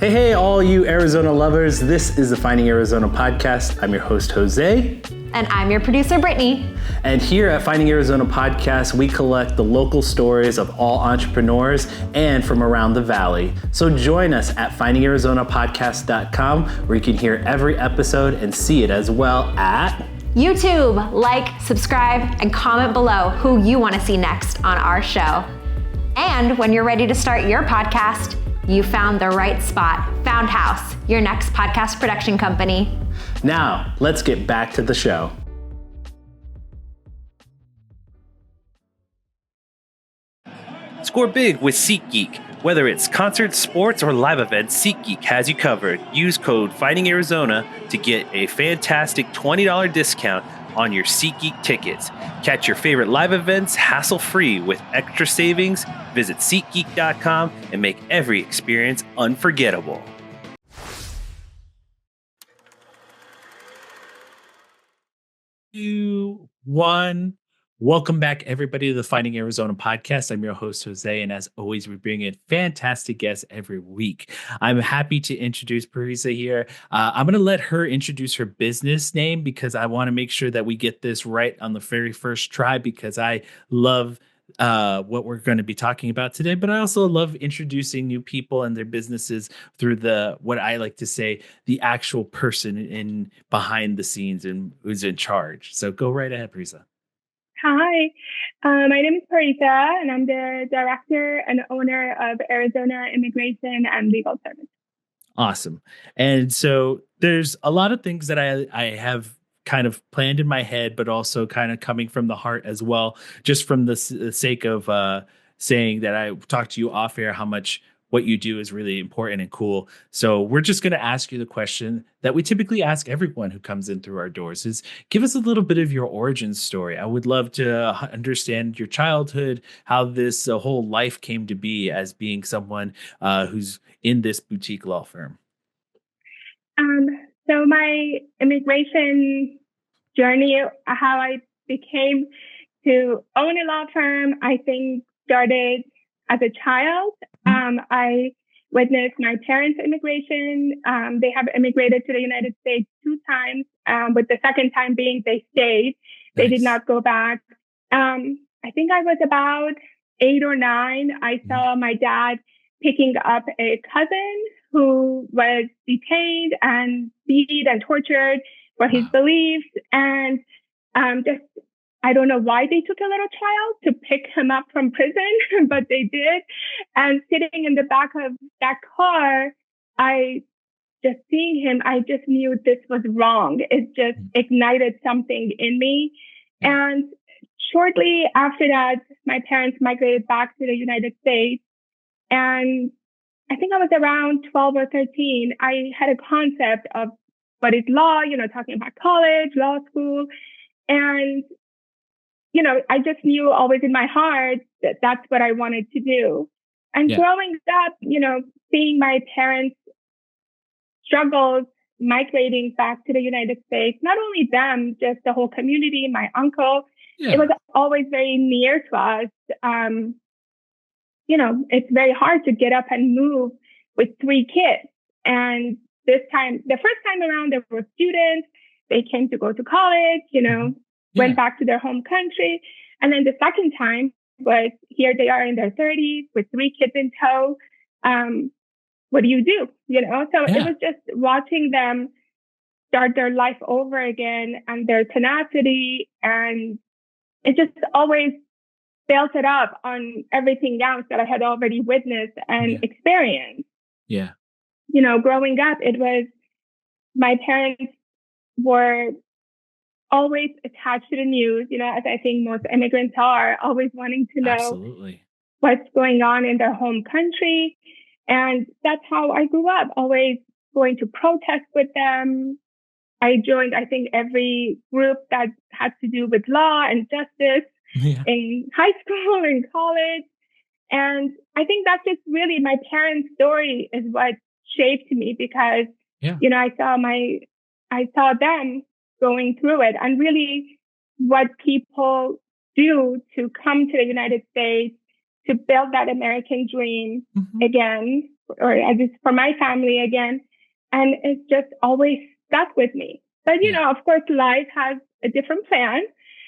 Hey, all you Arizona lovers. This is the Finding Arizona podcast. I'm your host, Jose. And I'm your producer, Brittany. And here at Finding Arizona Podcast, we collect the local stories of all entrepreneurs and from around the valley. So join us at findingarizonapodcast.com, where you can hear every episode and see it as well at YouTube. Like, subscribe, and comment below who you want to see next on our show. And when you're ready to start your podcast, you found the right spot. Found House, your next podcast production company. Now, let's get back to the show. Score big with SeatGeek. Whether it's concerts, sports, or live events, SeatGeek has you covered. Use code FindingArizona to get a fantastic $20 discount on your SeatGeek tickets. Catch your favorite live events hassle-free with extra savings. Visit SeatGeek.com and make every experience unforgettable. 2, 1. Welcome back, everybody, to the Finding Arizona podcast. I'm your host, Jose, and as always, we bring in fantastic guests every week. I'm happy to introduce Parisa here. I'm going to let her introduce her business name because I want to make sure that we get this right on the very first try, because I love what we're going to be talking about today, but I also love introducing new people and their businesses through what I like to say, the actual person in behind the scenes and who's in charge. So go right ahead, Parisa. Hi, my name is Parisa, and I'm the director and owner of Arizona Immigration and Legal Service. Awesome. And so there's a lot of things that I have kind of planned in my head, but also kind of coming from the heart as well, just from the sake of saying that I talked to you off air, how much what you do is really important and cool. So we're just going to ask you the question that we typically ask everyone who comes in through our doors is, give us a little bit of your origin story. I would love to understand your childhood, how this whole life came to be as being someone who's in this boutique law firm. So my immigration journey, how I became to own a law firm, I think started as a child. I witnessed my parents' immigration. They have immigrated to the United States 2 times, with the second time being they stayed. They did not go back. I think I was about 8 or 9. I saw my dad picking up a cousin who was detained and beat and tortured for his beliefs. And I don't know why they took a little child to pick him up from prison, but they did. And sitting in the back of that car, seeing him, I just knew this was wrong. It just ignited something in me. And shortly after that, my parents migrated back to the United States. And I think I was around 12 or 13. I had a concept of what is law, talking about college, law school. And I just knew always in my heart that that's what I wanted to do. And growing up, seeing my parents' struggles migrating back to the United States, not only them, just the whole community, my uncle, it was always very near to us. It's very hard to get up and move with 3 kids. And the first time around, there were students. They came to go to college, went back to their home country. And then the second time was here they are in their 30s with 3 kids in tow. What do you do? So it was just watching them start their life over again and their tenacity. And it just always built it up on everything else that I had already witnessed and experienced. Yeah. Growing up, it was my parents were always attached to the news, as I think most immigrants are, always wanting to know what's going on in their home country. And that's how I grew up, always going to protest with them. I joined, I think, every group that had to do with law and justice in high school and college. And I think that's just really my parents' story is what shaped me because, I saw them going through it and really what people do to come to the United States to build that American dream again or at least for my family again. And it's just always stuck with me. But, you know, of course, life has a different plan.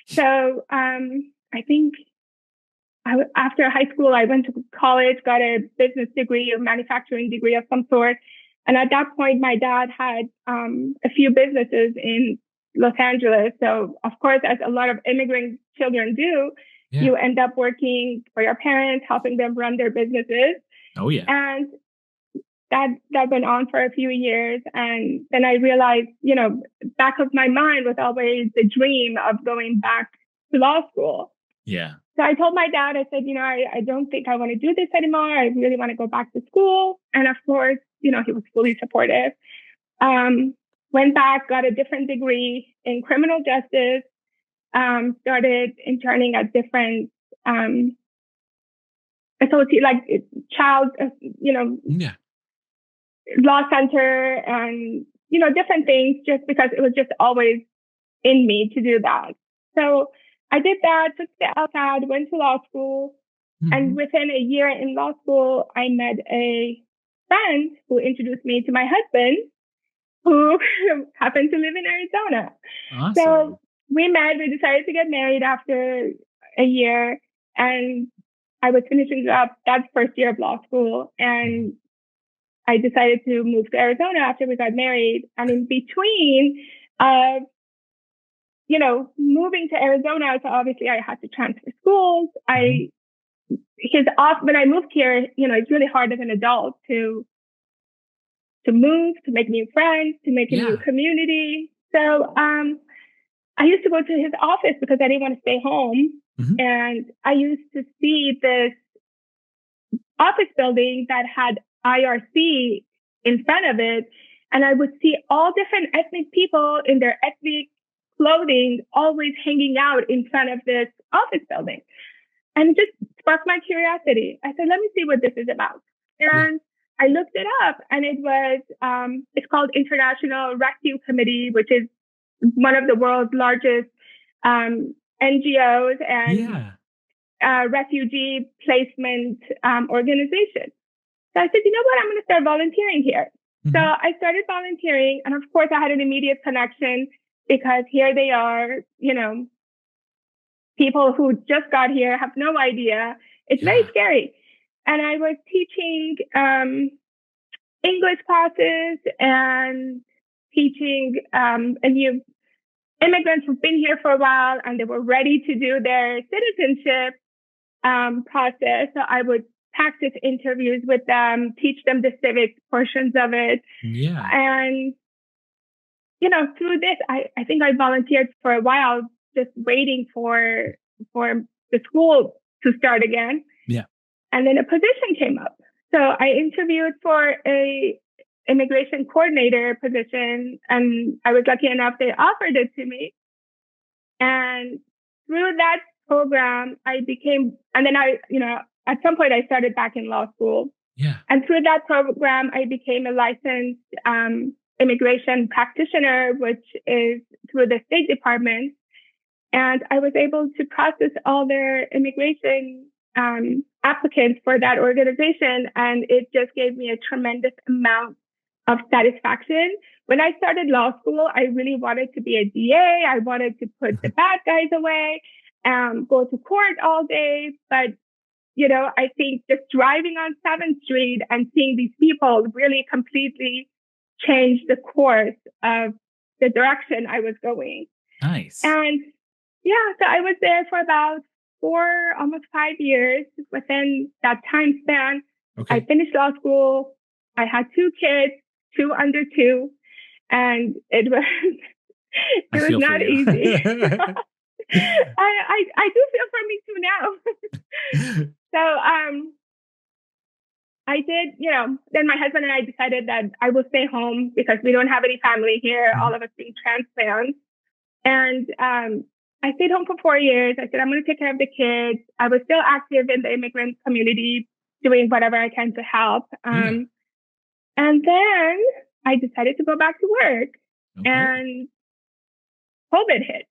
So I think after high school, I went to college, got a business degree, a manufacturing degree of some sort. And at that point, my dad had a few businesses in Los Angeles. So, of course, as a lot of immigrant children do, you end up working for your parents, helping them run their businesses. Oh, yeah. And that went on for a few years. And then I realized, you know, back of my mind was always the dream of going back to law school. Yeah. So I told my dad, I said, you know, I don't think I want to do this anymore. I really want to go back to school. And of course, you know, he was fully supportive. Went back, got a different degree in criminal justice, started interning at different associate, like child, you know, law center and, you know, different things just because it was just always in me to do that. So I did that, took the LSAT, went to law school. And within a year in law school, I met a friend who introduced me to my husband, who happened to live in Arizona. Awesome. So we met, we decided to get married after a year. And I was finishing up that first year of law school. And I decided to move to Arizona after we got married. And in between, you know, moving to Arizona, so obviously I had to transfer schools. When I moved here, you know, it's really hard as an adult to move, to make new friends, to make a new community. So, I used to go to his office because I didn't want to stay home. And I used to see this office building that had IRC in front of it. And I would see all different ethnic people in their ethnic clothing always hanging out in front of this office building. And it just sparked my curiosity. I said, let me see what this is about. And I looked it up, and it was, it's called International Rescue Committee, which is one of the world's largest NGOs and refugee placement organizations. So I said, you know what? I'm going to start volunteering here. So I started volunteering. And of course, I had an immediate connection because here they are, you know, people who just got here have no idea. It's very scary. And I was teaching English classes and teaching a new immigrants who've been here for a while and they were ready to do their citizenship process. So I would practice interviews with them, teach them the civic portions of it. And, you know, through this, I think I volunteered for a while, just waiting for the school to start again. And then a position came up. So I interviewed for a immigration coordinator position, and I was lucky enough they offered it to me. And through that program, at some point I started back in law school. And through that program, I became a licensed immigration practitioner, which is through the State Department. And I was able to process all their immigration applicants for that organization. And it just gave me a tremendous amount of satisfaction. When I started law school, I really wanted to be a DA. I wanted to put the bad guys away, go to court all day. But, you know, I think just driving on 7th Street and seeing these people really completely change the course of the direction I was going. Nice. And so I was there for about 4, almost 5 years. Within that time span, I finished law school. I had 2 kids, 2 under 2, and it was not easy. I do feel for me too now. So I did, you know, then my husband and I decided that I will stay home because we don't have any family here, all of us being transplants. And I stayed home for 4 years. I said, I'm going to take care of the kids. I was still active in the immigrant community, doing whatever I can to help. And then I decided to go back to work, and COVID hit.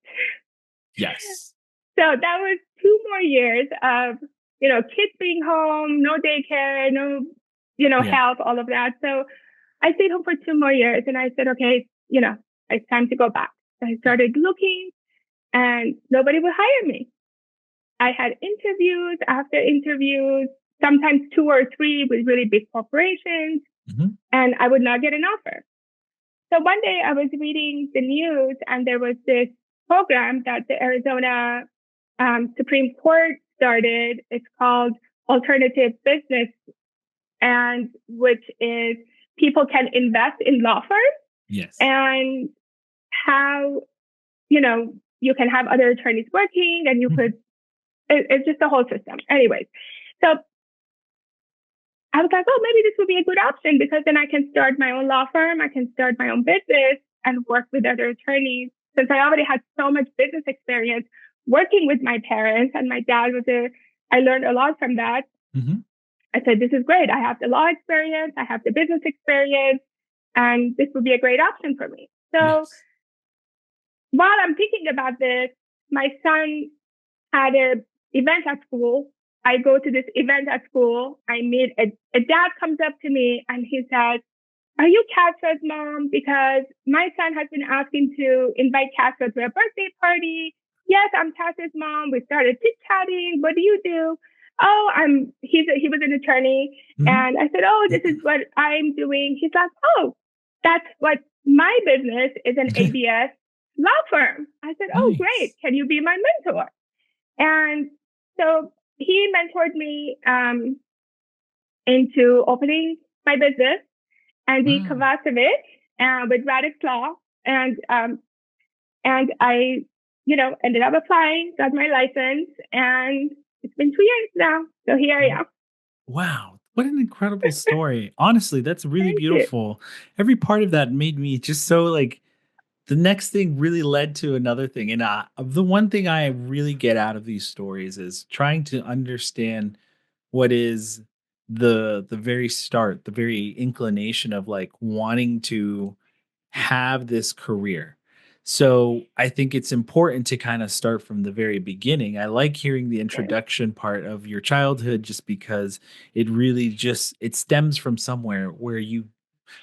Yes. So that was 2 more years of, you know, kids being home, no daycare, no, Yeah. help, all of that. So I stayed home for 2 more years and I said, okay, it's time to go back. So I started looking and nobody would hire me. I had interviews after interviews, sometimes 2 or 3 with really big corporations, and I would not get an offer. So one day I was reading the news and there was this program that the Arizona Supreme Court started. It's called Alternative Business, and which is people can invest in law firms. Yes. And how, you can have other attorneys working and you could, it's just a whole system. Anyways, so I was like, oh, maybe this would be a good option because then I can start my own law firm. I can start my own business and work with other attorneys since I already had so much business experience working with my parents and my dad I learned a lot from that. I said, this is great. I have the law experience. I have the business experience and this would be a great option for me. So while I'm thinking about this, my son had an event at school. I go to this event at school. I meet a dad comes up to me and he says, are you Catra's mom? Because my son has been asking to invite Catra to a birthday party. Yes, I'm Catra's mom. We started chit-chatting. What do you do? Oh, he was an attorney. And I said, oh, this is what I'm doing. He's like, oh, that's what my business is, an ABS law firm. I said, oh, great. Can you be my mentor? And so he mentored me into opening my business and the Kavas of it with Radix Law. And I, ended up applying, got my license, and it's been 2 years now. So here I am. Wow. What an incredible story. Honestly, that's really Thank beautiful. Every part of that made me just so like the next thing really led to another thing. And the one thing I really get out of these stories is trying to understand what is the very start, the very inclination of like wanting to have this career. So I think it's important to kind of start from the very beginning. I like hearing the you. introduction part of your childhood just because it really just it stems from somewhere where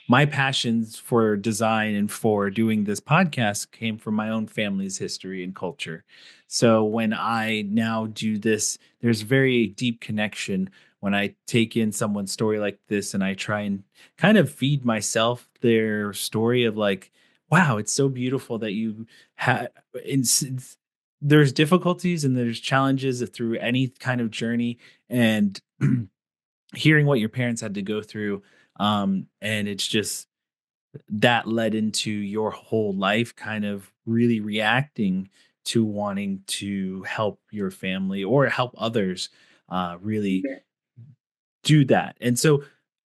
my passions for design and for doing this podcast came from my own family's history and culture. So when I now do this, there's very deep connection when I take in someone's story like this and I try and kind of feed myself their story of like, wow, it's so beautiful that you had there's difficulties and there's challenges through any kind of journey and hearing what your parents had to go through and it's just that led into your whole life kind of really reacting to wanting to help your family or help others really do that. And so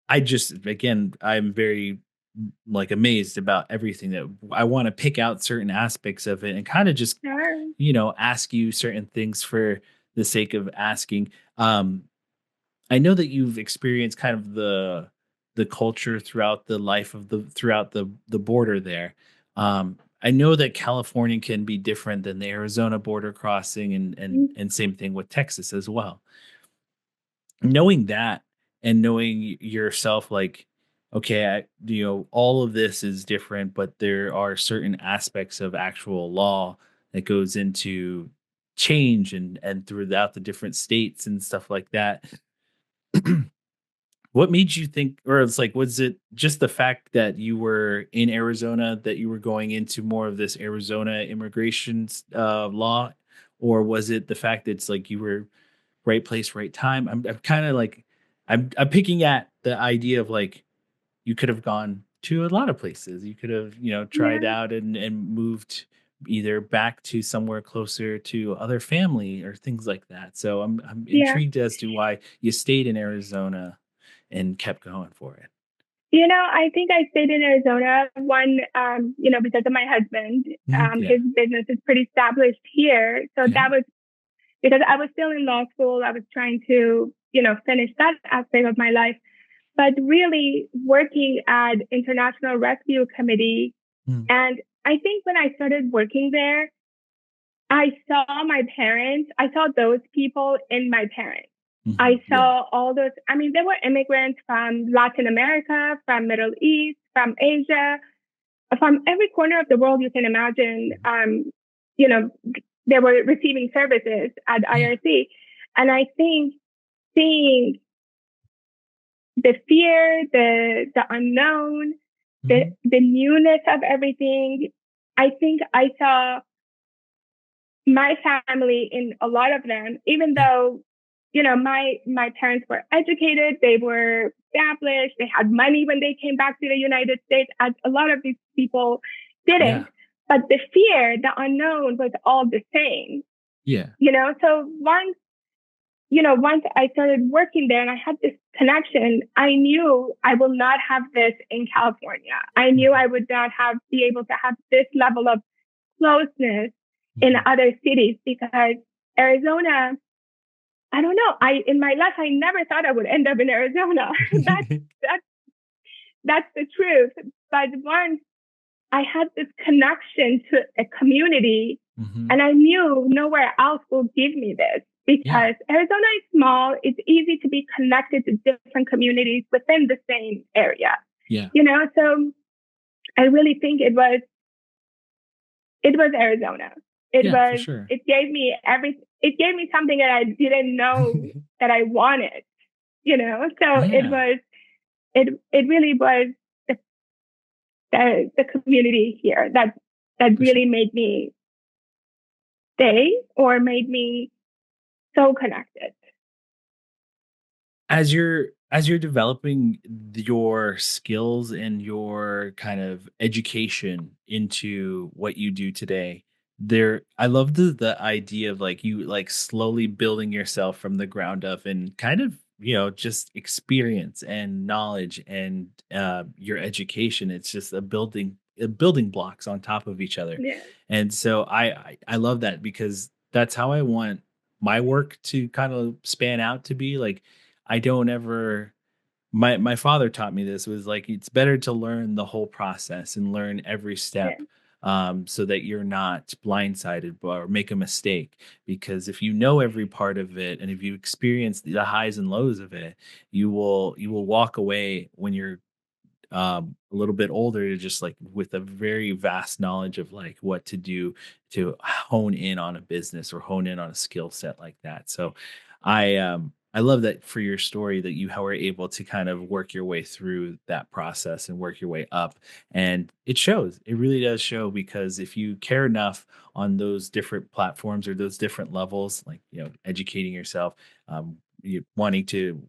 I just again I'm very like amazed about everything that I want to pick out certain aspects of it and kind of just Sure. ask you certain things for the sake of asking. I know that you've experienced kind of the culture throughout the life of the border there. I know that California can be different than the Arizona border crossing and same thing with Texas as well. Knowing that and knowing yourself like okay, all of this is different, but there are certain aspects of actual law that goes into change and throughout the different states and stuff like that. What made you think, or it's like, was it just the fact that you were in Arizona that you were going into more of this Arizona immigration law, or was it the fact that it's like you were right place, right time? I'm kind of like, I'm picking at the idea of like you could have gone to a lot of places. You could have, tried Yeah. out and moved either back to somewhere closer to other family or things like that. So I'm Yeah. intrigued as to why you stayed in Arizona and kept going for it. I think I stayed in Arizona because of my husband. Yeah. His business is pretty established here. So Yeah. that was because I was still in law school. I was trying to, finish that aspect of my life. But really working at International Rescue Committee. Mm. And I think when I started working there, I saw my parents, I saw those people in my parents. I Yeah. saw all those. I mean, there were immigrants from Latin America, from Middle East, from Asia, from every corner of the world you can imagine. You know, they were receiving services at Yeah. IRC. And I think seeing the fear, the unknown, Hmm. the newness of everything, I think I saw my family in a lot of them, even Yeah. though, my parents were educated, they were established, they had money when they came back to the United States, as a lot of these people Yeah. didn't. But the fear, the unknown was all the same, Yeah. So once I started working there and I had this connection, I knew I will not have this in California. I knew I would not be able to have this level of closeness in Hmm. other cities because Arizona, I don't know. In my life I never thought I would end up in Arizona. that's that's that's the truth. But once I had this connection to a community Hmm. and I knew nowhere else will give me this Yeah. because Arizona is small. It's easy to be connected to different communities within the same area, Yeah. So I really think it was Arizona. Yeah, for sure. It gave me something that I didn't know that I wanted, So Yeah, it really was the, the community here that for sure. really made me stay or made me so connected. As you're developing your skills and your kind of education into what you do today, I love the idea of like you like slowly building yourself from the ground up and kind of just experience and knowledge and your education. It's just a building blocks on top of each other. Yeah. And so I love that because that's how I want my work to kind of span out to be. Like, I don't ever my father taught me this, was like it's better to learn the whole process and learn every Yeah. step, so that you're not blindsided or make a mistake, because if you know every part of it and if you experience the highs and lows of it, you will walk away when you're a little bit older, just like with a very vast knowledge of like what to do to hone in on a business or hone in on a skill set like that. So I love that for your story that you were able to kind of work your way through that process and work your way up. And it shows. It really does show, because if you care enough on those different platforms or those different levels, like, educating yourself, you wanting to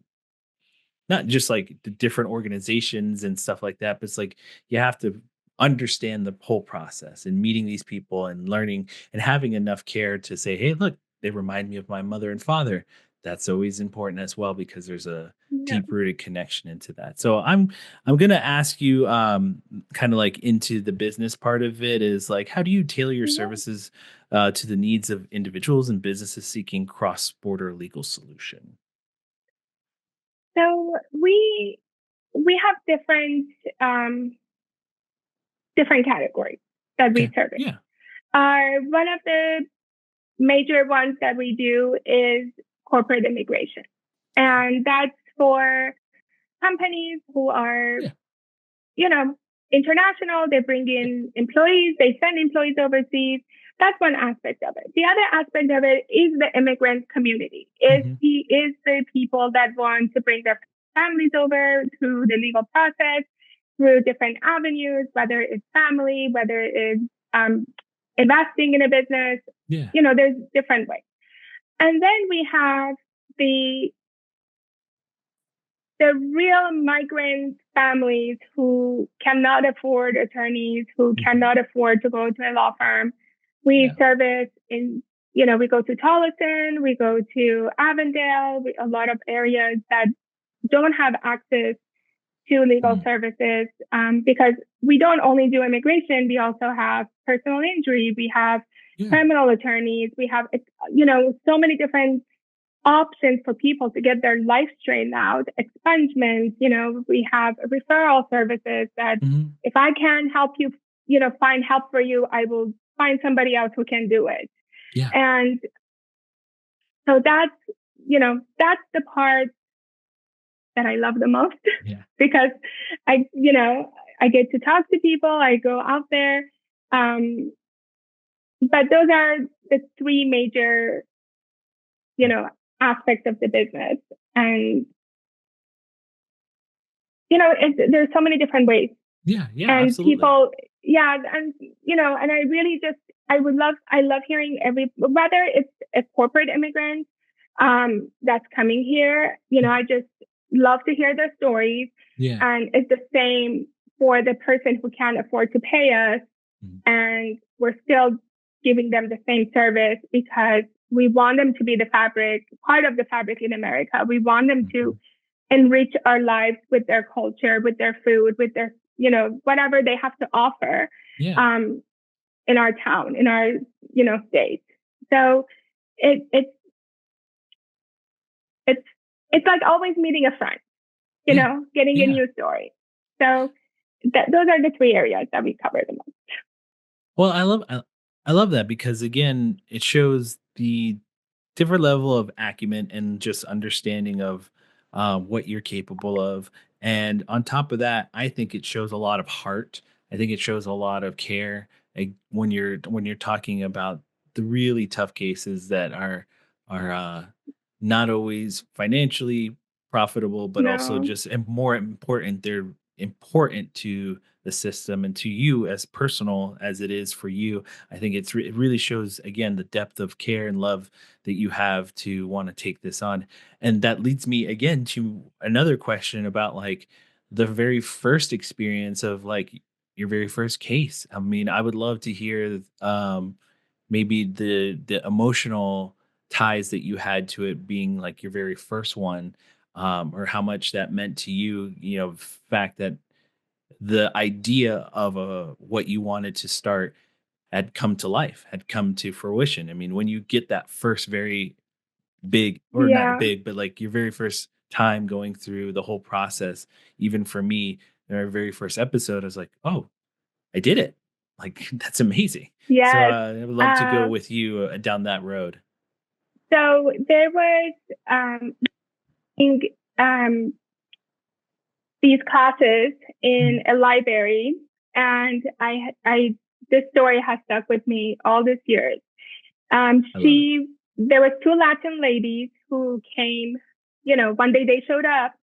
not just like the different organizations and stuff like that, but it's like you have to understand the whole process and meeting these people and learning and having enough care to say, hey, look, they remind me of my mother and father. That's always important as well, because there's a Yeah. deep rooted connection into that. So I'm gonna ask you, kind of like into the business part of it, is like, how do you tailor your Yeah. services to the needs of individuals and businesses seeking cross border legal solution? So we have um, different categories that we Okay. service. Yeah. One of the major ones that we do is corporate immigration, Okay. and that's for companies who are, Yeah. you know, international. They bring Yeah. in employees, they send employees overseas. That's one aspect of it. The other aspect of it is the immigrant community. Mhm. Is the people that want to bring their families over through the legal process, through different avenues, whether it's family, whether it's um, investing in a business. Yeah. There's different ways. And then we have the the real migrant families who cannot afford attorneys, who Mhm. cannot afford to go to a law firm. We Yeah. service we go to Tolleson, we go to Avondale, a lot of areas that don't have access to legal Mm. services because we don't only do immigration, we also have personal injury, we have Yeah. criminal attorneys, we have, so many different options for people to get their life straightened out, expungements, we have referral services that Mhm. if I can help you, find help for you, I will find somebody else who can do it. Yeah. And so that's the part that I love the most Yeah. because I get to talk to people. I go out there. But those are the three major, aspects of the business. And, there's so many different ways. Yeah. Yeah. And Absolutely. people, yeah. And, and I really I love hearing whether it's a corporate immigrant, that's coming here, I just love to hear their stories. Yeah. And it's the same for the person who can't afford to pay us. And we're still giving them the same service because we want them to be part of the fabric in America. We want them to enrich our lives with their culture, with their food, with their, whatever they have to offer, in our town, in our, state. So it's like always meeting a friend, getting a new story. So those are the three areas that we cover the most. Well, I love that because again, it shows the different level of acumen and just understanding of what you're capable of. And on top of that, I think it shows a lot of heart. I think it shows a lot of care, like, when you're talking about the really tough cases that are not always financially profitable, but also No. just more important. They're important to the system and to you as personal as it is for you. I think it really shows again the depth of care and love that you have to want to take this on. And that leads me again to another question about like the very first experience of like your very first case. I mean, I would love to hear maybe the emotional ties that you had to it being like your very first one, or how much that meant to you, fact that the idea of what you wanted to start had come to life, had come to fruition. I mean, when you get that first very big, or not Yeah. big, but like your very first time going through the whole process, even for me, in our very first episode, I was like, oh, I did it. Like, that's amazing. So Yes. I would love to go with you down that road. So there was, in, these classes in a library, and this story has stuck with me all these years. I love it. There was two Latin ladies who came, one day they showed up,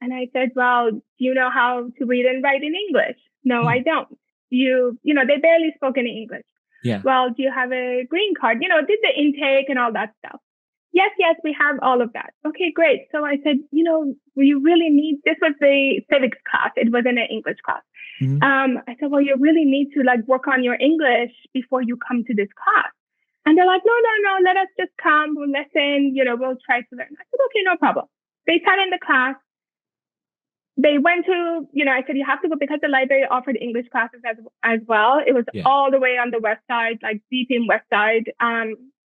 and I said, well, do you know how to read and write in English? No, I don't. They barely spoke any English. Yeah. Well, do you have a green card? Did the intake and all that stuff. Yes, we have all of that. Okay, great. So I said, you really need, this was the civics class. It wasn't an English class. I said, well, you really need to like work on your English before you come to this class. And they're like, no, let us just come, we'll listen, we'll try to learn. I said, okay, no problem. They sat in the class. They went to, I said, you have to go because the library offered English classes as well. It was all the way on the west side, like deep in west side,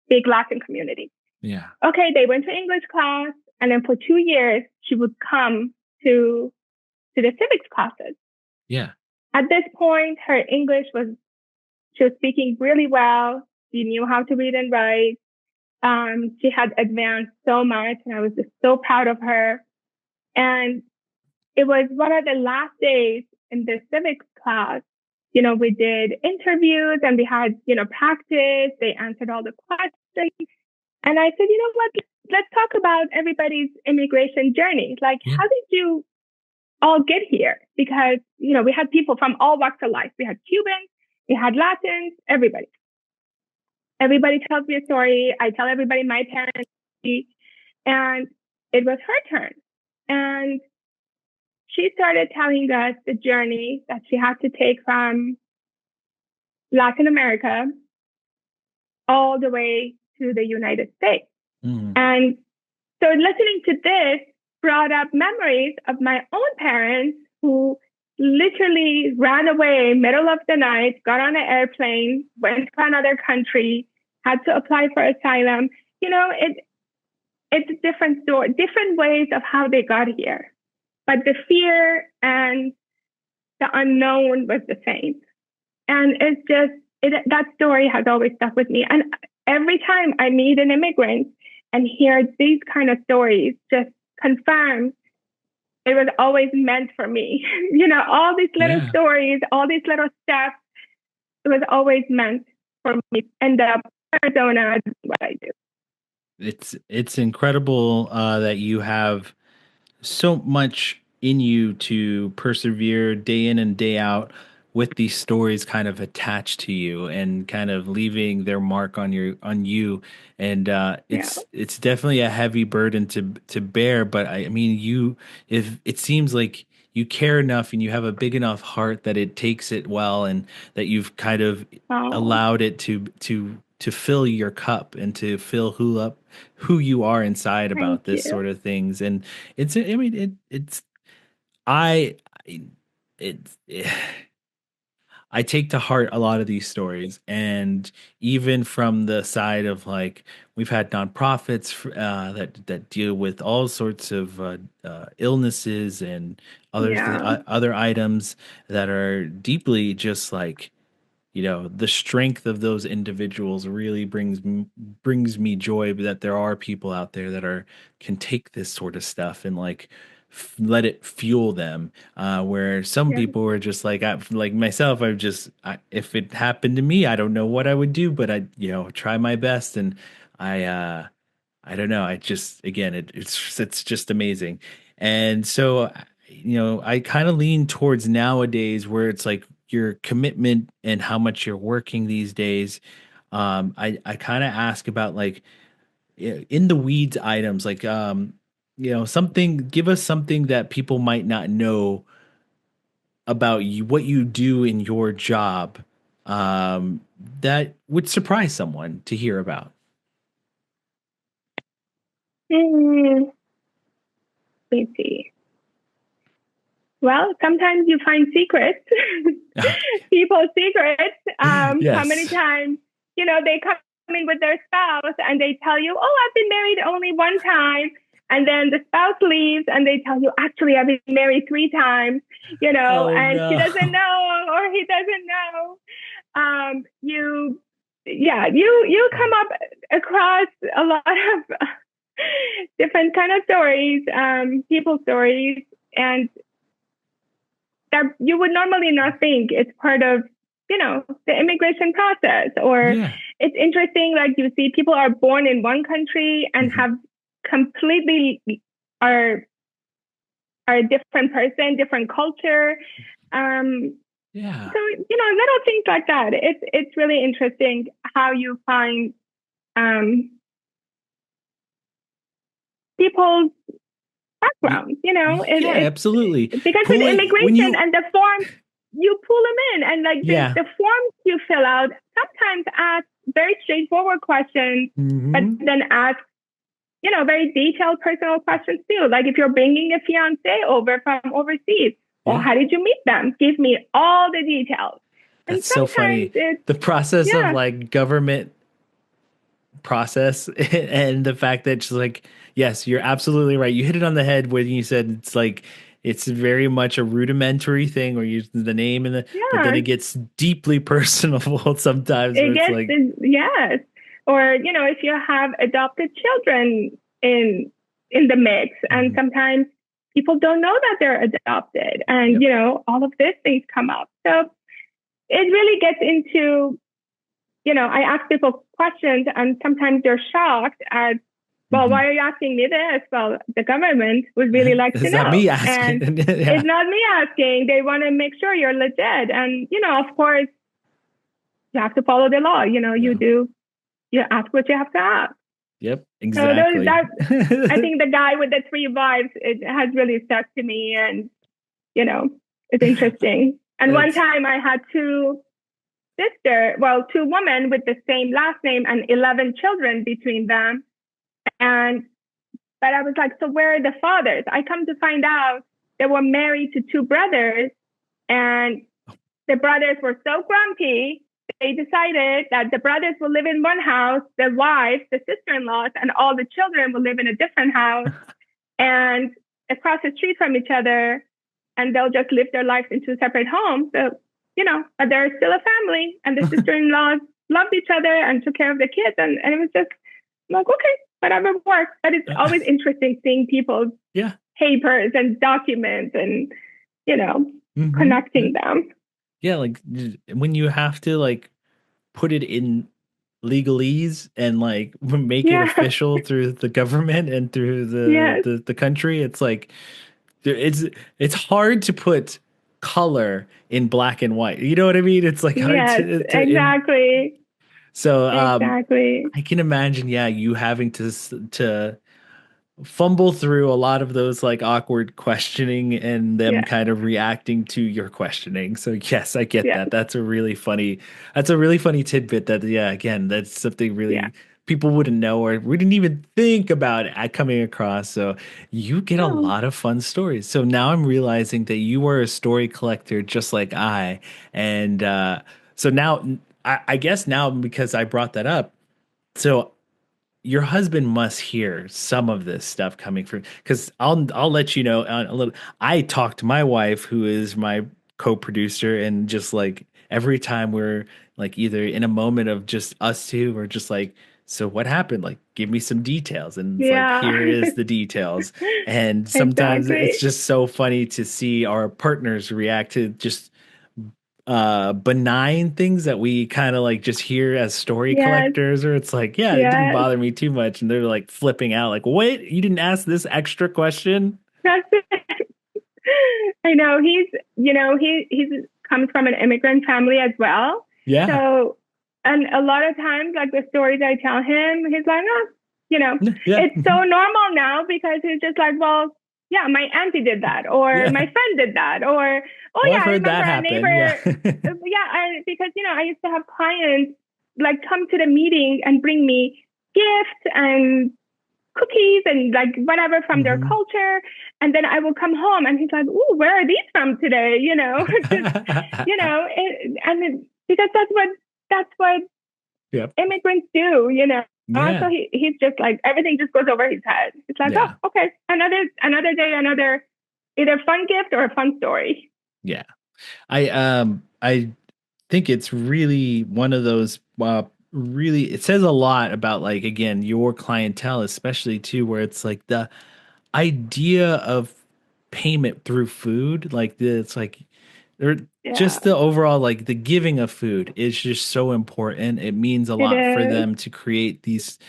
big Latin community. Yeah. Okay, they went to English class, and then for 2 years, she would come to the civics classes. Yeah. At this point, she was speaking really well. She knew how to read and write. She had advanced so much, and I was just so proud of her. And it was one of the last days in the civics class. We did interviews and we had, practice. They answered all the questions. And I said, what, let's talk about everybody's immigration journey. Like, how did you all get here? Because, we had people from all walks of life. We had Cubans, we had Latins, everybody. Everybody tells me a story. I tell everybody my parents, and it was her turn. And she started telling us the journey that she had to take from Latin America all the way to the United States. And so listening to this brought up memories of my own parents who literally ran away middle of the night, got on an airplane, went to another country, had to apply for asylum. It's a different story, different ways of how they got here. But the fear and the unknown was the same. And it's just, that story has always stuck with me. And every time I meet an immigrant and hear these kind of stories just confirms it was always meant for me. All these little stories, all these little steps, it was always meant for me to end up in Arizona and do what I do. It's incredible that you have so much in you to persevere day in and day out with these stories kind of attached to you and kind of leaving their mark on you. And it's definitely a heavy burden to bear, but I mean, if it seems like you care enough and you have a big enough heart that it takes it well, and that you've kind of allowed it to fill your cup and to fill who you are inside about this sort of things. And it's, I mean, I, it's, I take to heart a lot of these stories, and even from the side of, like, we've had nonprofits that deal with all sorts of illnesses and other items that are deeply just like, the strength of those individuals really brings me joy that there are people out there that can take this sort of stuff and, like, let it fuel them. Where some people are just like, like myself, if it happened to me, I don't know what I would do, but I, try my best. And I don't know. I just, again, it's just amazing. And so, I kind of lean towards nowadays where it's like your commitment and how much you're working these days. I kind of ask about, like, in the weeds items, like, give us something that people might not know about you, what you do in your job, that would surprise someone to hear about. Let's see. Well, sometimes you find secrets, people's secrets. How many times, they come in with their spouse and they tell you, oh, I've been married only one time. And then the spouse leaves and they tell you, actually, I've been married 3 times, she doesn't know, or he doesn't know. You come up across a lot of different kind of stories, people stories, and that you would normally not think it's part of, the immigration process. Or it's interesting, like, you see people are born in one country and have completely are a different person, different culture. So, little things like that. It's really interesting how you find people's backgrounds, absolutely. Because with immigration and the forms, you pull them in, and like the forms you fill out sometimes ask very straightforward questions, but then ask, very detailed personal questions too. Like, if you're bringing a fiance over from overseas, well, how did you meet them? Give me all the details. That's so funny. The process of, like, government process and the fact that, just like, yes, you're absolutely right. You hit it on the head when you said it's like, it's very much a rudimentary thing where you use the name but then it gets deeply personal sometimes. Yes. Or, if you have adopted children in the mix, and sometimes people don't know that they're adopted, and, all of these things come up. So it really gets into, I ask people questions and sometimes they're shocked at, well, why are you asking me this? Well, the government would really like to know. It's not me asking. And it's not me asking. They want to make sure you're legit. And, of course, you have to follow the law. You ask what you have to ask. Yep, exactly. So I think the guy with the 3 wives, it has really stuck to me. And, it's interesting. And one time I had 2 women with the same last name and 11 children between them. But I was like, so where are the fathers? I come to find out they were married to 2 brothers, and the brothers were so grumpy, they decided that the brothers will live in one house, the wives, the sister-in-laws, and all the children will live in a different house and across the street from each other, and they'll just live their lives in 2 separate homes. So, but they're still a family, and the sister-in-laws loved each other and took care of the kids. And it was just like, okay, whatever works. But it's always interesting seeing people's Yeah. papers and documents and, you know, Hmm. connecting them. Yeah, like when you have to like put it in legalese and like make it Yeah. official through the government and through Yes. the country, it's like it's it's hard to put color in black and white. You know what I mean? It's like hard Yes. to in Exactly. so Exactly. I can imagine, yeah, you having to fumble through a lot of those like awkward questioning and them Yeah. kind of reacting to your questioning. So yes, I get Yes. that. That's a really funny tidbit that yeah, again, that's something Yeah. really people wouldn't know or wouldn't even think about coming across. So you get a Oh, lot of fun stories. So now I'm realizing that you are a story collector just like I. And so now I guess now because I brought that up, so your husband must hear some of this stuff coming from because I'll let you know a little. I talked to my wife, who is my co-producer, and just like every time we're like either in a moment of just us two, or just like, so what happened? Like, give me some details, and it's like yeah. here is the details. And sometimes it's Exactly. just so funny to see our partners react to just benign things that we kind of like just hear as story Yes. collectors, or it's like, yeah, it didn't Yes. bother me too much, and they're like flipping out like, wait, you didn't ask this extra question. That's it. I know he's comes from an immigrant family as well. Yeah. So, and a lot of times, like the stories I tell him, he's like, oh, Yeah. it's so normal now because he's just like, well, yeah, my auntie did that, or my Yeah. friend did that, or oh Oh, yeah, I've I heard remember that a happen. Yeah. neighbor. Yeah, because I used to have clients like come to the meeting and bring me gifts and cookies and like whatever from their Hmm. culture. And then I will come home and he's like, "Ooh, where are these from today?" Just, because that's what Yep. immigrants do. Also, Yeah. he's just like, everything just goes over his head. It's like, oh, Yeah. okay, another day, another either fun gift or a fun story. Yeah. I think it's really one of those really it says a lot about like again your clientele, especially too, where it's like the idea of payment through food, like it's like or Yeah, just the overall like the giving of food is just so important. It means a it lot for is. them to create these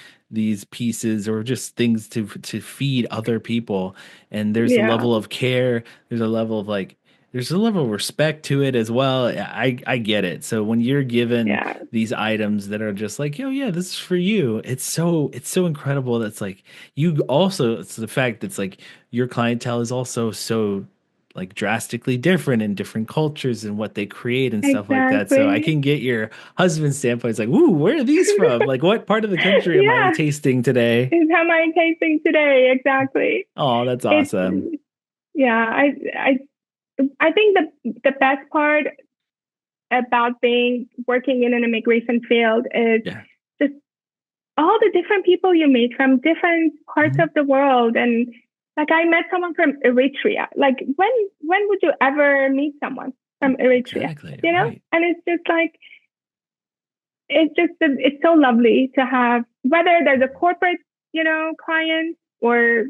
pieces or just things to feed other people. And there's a Yeah, level of care, there's a level of like there's a level of respect to it as well. I get it. So when you're given yeah, these items that are just like, oh yeah, this is for you, it's so incredible. That's like you also it's the fact that's like your clientele is also so like drastically different in different cultures and what they create and stuff like that. So I exactly. can get your husband's standpoint. It's like, ooh, where are these from? Like, what part of the country am I Yeah, tasting today? is how my tasting today. Exactly. Oh, that's It's awesome. yeah. I think the best part about being working in an immigration field is Yeah. just all the different people you meet from different parts Mhm. of the world. And like I met someone from Eritrea. Like when would you ever meet someone from Eritrea? Exactly. Right. And it's just like it's so lovely to have, whether there's a corporate client, or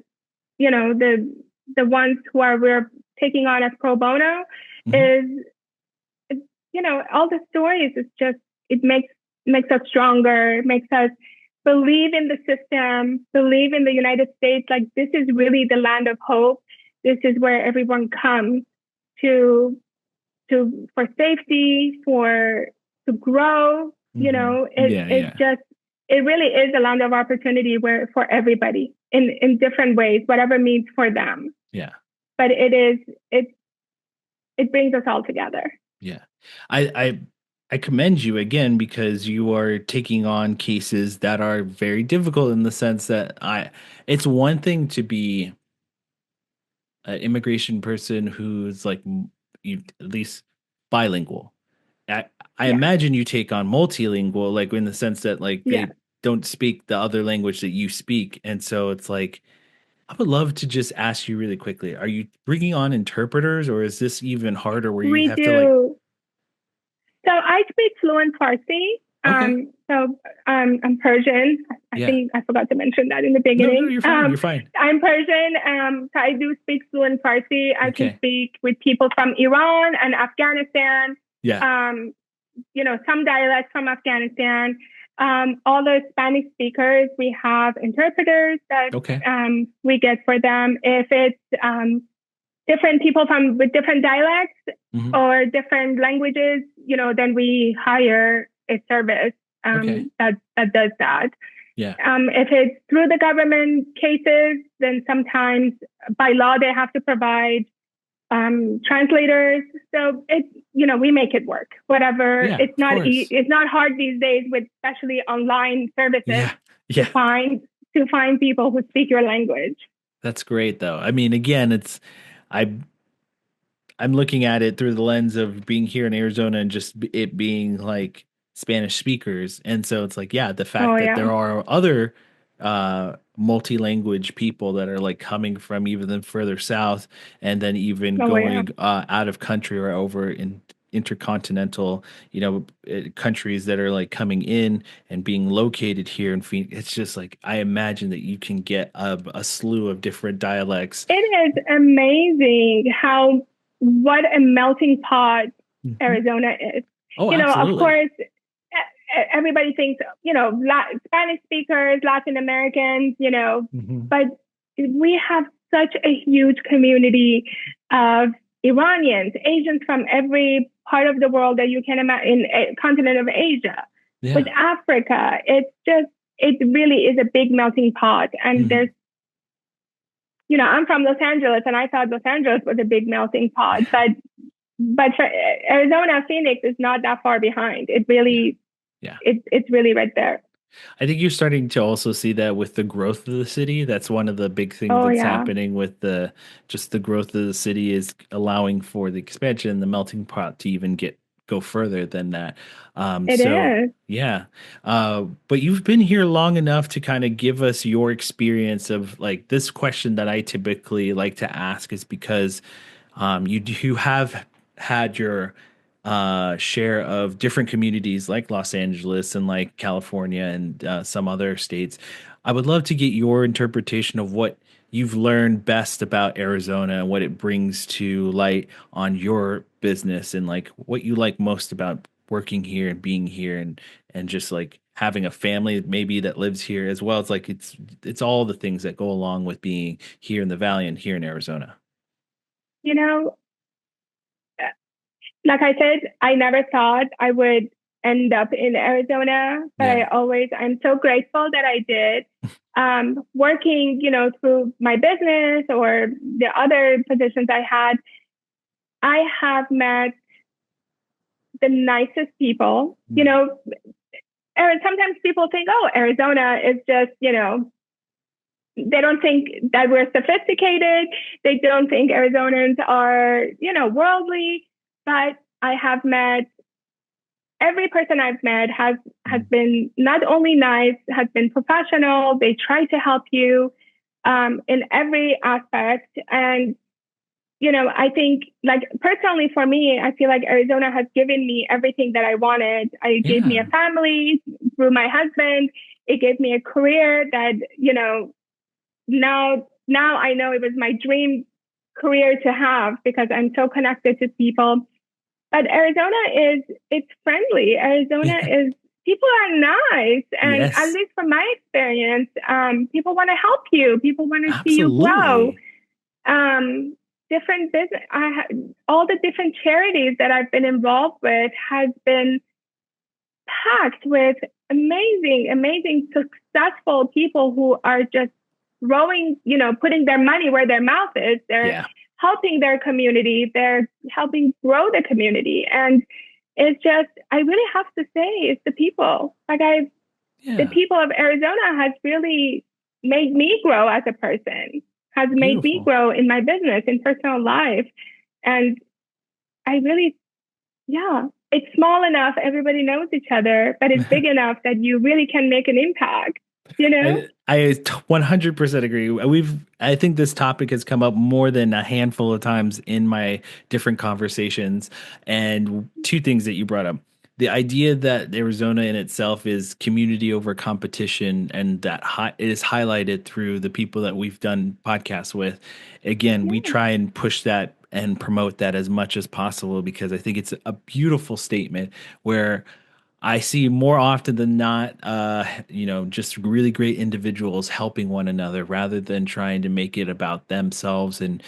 the ones who we're taking on as pro bono. Mhm. Is all the stories, it's just it makes us stronger, makes us believe in the system, believe in the United States. Like, this is really the land of hope. This is where everyone comes to for safety, to grow. Yeah. It's Yeah. just, it really is a land of opportunity where for everybody in different ways, whatever means for them. Yeah. But it brings us all together. Yeah. I commend you again because you are taking on cases that are very difficult in the sense that I it's one thing to be an immigration person who's like at least bilingual. I, I Yeah, imagine you take on multilingual, like in the sense that like yeah. they don't speak the other language that you speak, and so it's like I would love to just ask you really quickly: are you bringing on interpreters, or is this even harder where you We have to like? do. So I speak fluent Farsi. Okay. I'm Persian. I Yeah. think I forgot to mention that in the No, no, beginning. you're fine. You're fine. I'm Persian. So I do speak fluent Farsi. I can Okay. speak with people from Iran and Afghanistan. Yeah. Um, some dialects from Afghanistan. All the Spanish speakers, we have interpreters that Okay. we get for them. If it's different people with different dialects Hmm. or different languages, then we hire a service Okay. that does that. Yeah. If it's through the government cases, then sometimes by law they have to provide translators. So we make it work. Whatever. Yeah. It's Of not course. it's not hard these days with especially online services Yeah. to Yeah. find people who speak your language. That's great though. I mean, again, I I'm looking at it through the lens of being here in Arizona and just it being like Spanish speakers. And so it's like, yeah, the Oh fact that yeah. there are other multi-language people that are like coming from even further south and then even Oh yeah. going out of country or over in intercontinental, countries that are like coming in and being located here in Phoenix. It's just like I imagine that you can get a slew of different dialects. It is amazing what a melting pot Mhm. Arizona is. Oh, Of absolutely. course, everybody thinks, Spanish speakers, Latin Americans, Hmm. but we have such a huge community of Iranians, Asians from every part of the world that you can imagine in a continent of Asia. With Yeah. Africa, it really is a big melting pot. And Mhm. I'm from Los Angeles and I thought Los Angeles was a big melting pot, but for Arizona, Phoenix is not that far behind. It Yeah. really, Yeah. it's really right there. I think you're starting to also see that with the growth of the city. That's one of the big things Oh that's yeah, happening with the growth of the city is allowing for the expansion, the melting pot to even go further than that. it So is. yeah. But you've been here long enough to kind of give us your experience of like this question that I typically like to ask is because you have had your share of different communities like Los Angeles and like California and some other states. I would love to get your interpretation of what you've learned best about Arizona and what it brings to light on your business and like what you like most about working here and being here and just like having a family maybe that lives here as well. It's like it's all the things that go along with being here in the valley and here in Arizona. You know, like I said, I never thought I would end up in Arizona, but Yeah. I'm so grateful that I did. Working, through my business or the other positions I have met the nicest people. Sometimes people think, oh, Arizona is just, they don't think that we're sophisticated. They don't think Arizonans are, worldly. But I have met every person I've met has been not only nice, has been professional. They try to help you in every aspect. And I think like personally for me, I feel like Arizona has given me everything that I wanted. It gave me a Yeah. family through my husband. It gave me a career that, now I know it was my dream career to have because I'm so connected to people. But it's friendly. Arizona Yeah. is, people are nice. And at Yes. least from my experience, people want to help you. People want to see you grow. Absolutely. Um, Different business, all the different charities that I've been involved with has been packed with amazing, amazing, successful people who are just growing, putting their money where their mouth is. They're Yeah. helping their community. They're helping grow the community. And it's just, I really have to say, it's the people. The Yeah. people of Arizona has really made me grow as a person, has made me Beautiful. grow in my business, in personal life. And I really, yeah, it's small enough, everybody knows each other, but it's big enough that you really can make an impact, you know? I 100% agree. I think this topic has come up more than a handful of times in my different conversations. And two things that you brought up. the idea that Arizona in itself is community over competition, and that it is highlighted through the people that we've done podcasts with. Again, we Yeah. try and push that and promote that as much as possible because I think it's a beautiful statement where I see more often than not, just really great individuals helping one another rather than trying to make it about themselves and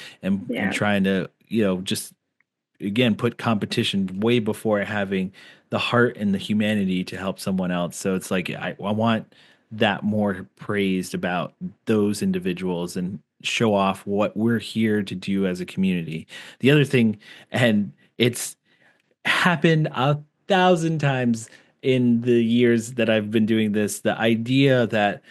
Yeah. trying to, just again put competition way before having the heart and the humanity to help someone else. So it's like I want that more praised about those individuals and show off what we're here to do as a community. The other thing, and it's happened 1,000 times in the years that I've been doing this, the idea that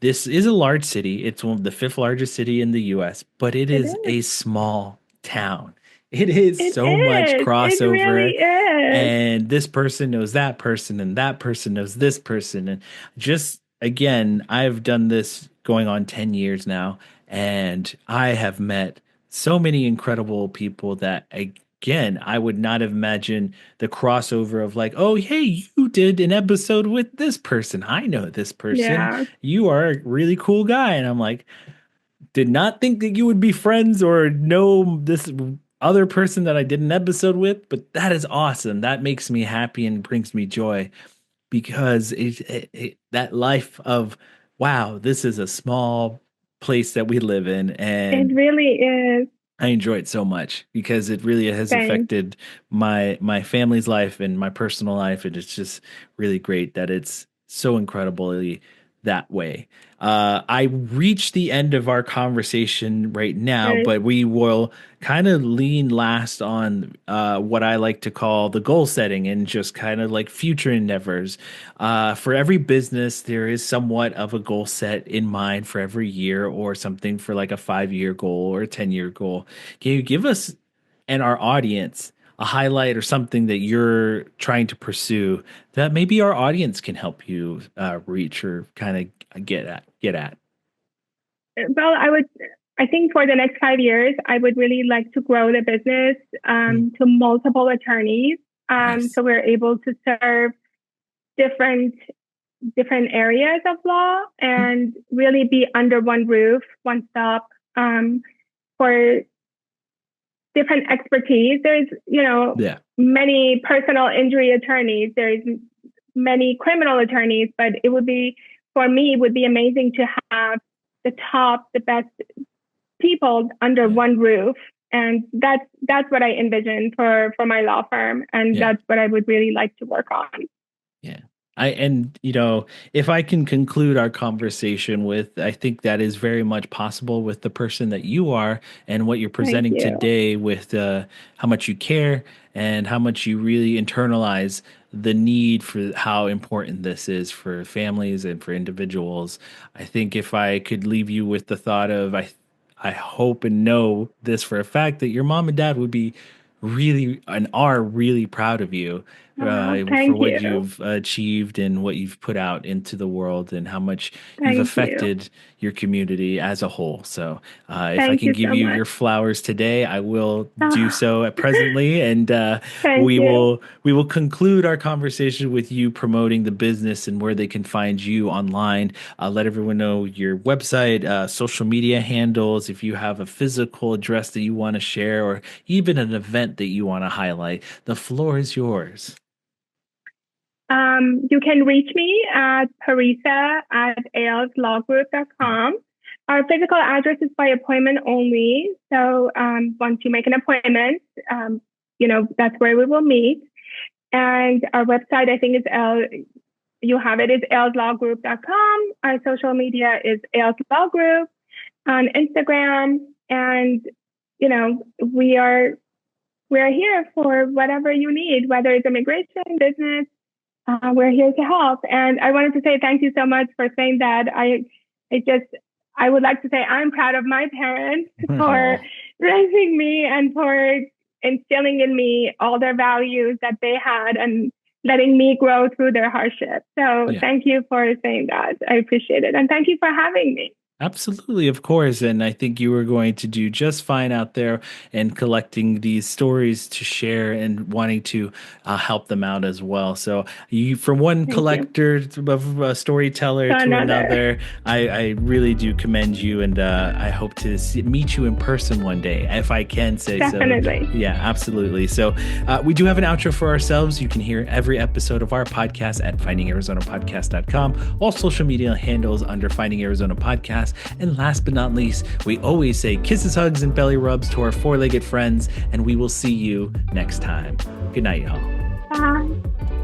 this is a large city. It's one of the fifth largest city in the US, but it It is is. a small town. It is It so much is. It crossover, really is. and this person knows that person, and that person knows this person. And just again, I've done this going on 10 years now, and I have met so many incredible people that again, I would not have imagined the crossover of like, oh, hey, you did an episode with this person. I know this person. Yeah. You are a really cool guy. And I'm like, did not think that you would be friends or know this other person that I did an episode with, but that is awesome. That makes me happy and brings me joy because that life of, wow, this is a small place that we live in. It And really is. I enjoy it so much because it really has Same. affected my family's life and my personal life, and it's just really great that it's so incredibly that way. I reached the end of our conversation right now, Right. but we will kind of lean last on what I like to call the goal setting and just kind of like future endeavors. For every business, there is somewhat of a goal set in mind for every year, or something for like a 5 year goal or a 10 year goal. Can you give us and our audience a highlight or something that you're trying to pursue that maybe our audience can help you reach or kind of get at? Well, I think for the next 5 years, I would really like to grow the business Mm, to multiple attorneys. nice. So we're able to serve different different areas of law Mm, and really be under one roof, one stop for different expertise. There's, yeah. many personal injury attorneys. There's many criminal attorneys, but it would be, for me, it would be amazing to have the best people under Yeah. one roof. And that's what I envision for my law firm. And Yeah. that's what I would really like to work on. Yeah. And if I can conclude our conversation with, I think that is very much possible with the person that you are and what you're Thank presenting you. today with how much you care and how much you really internalize the need for how important this is for families and for individuals. I think if I could leave you with the thought of, I hope and know this for a fact that your mom and dad would be really and are really proud of you for Thank what you. you've achieved and what you've put out into the world and how much you've Thank you. affected your community as a whole. So, if I Thank can you give so you much. your flowers today, I will do Ah, so at presently, and thank we you. will conclude our conversation with you promoting the business and where they can find you online. Let everyone know your website, social media handles, if you have a physical address that you want to share, or even an event that you want to highlight. The floor is yours. You can reach me at Parisa at AILSLawGroup.com. Our physical address is by appointment only. So once you make an appointment, that's where we will meet. And our website, I think, you have it, is AILSLawGroup.com. Our social media is AILS Law Group on Instagram. And, we're here for whatever you need, whether it's immigration, business. We're here to help. And I wanted to say thank you so much for saying that. I would like to say I'm proud of my parents for Oh, raising me and for instilling in me all their values that they had and letting me grow through their hardship. So yeah. thank you for saying that. I appreciate it. And thank you for having me. Absolutely, of course. And I think you were going to do just fine out there and collecting these stories to share and wanting to help them out as well. So, you, from one Thank you. collector of storyteller To to another. another, I really do commend you. And I hope to meet you in person one day, if I can say Definitely. so. Yeah, absolutely. So, we do have an outro for ourselves. You can hear every episode of our podcast at findingarizonapodcast.com. All social media handles under Finding Arizona Podcast. And last but not least, we always say kisses, hugs, and belly rubs to our four-legged friends, and we will see you next time. Good night, y'all. Bye.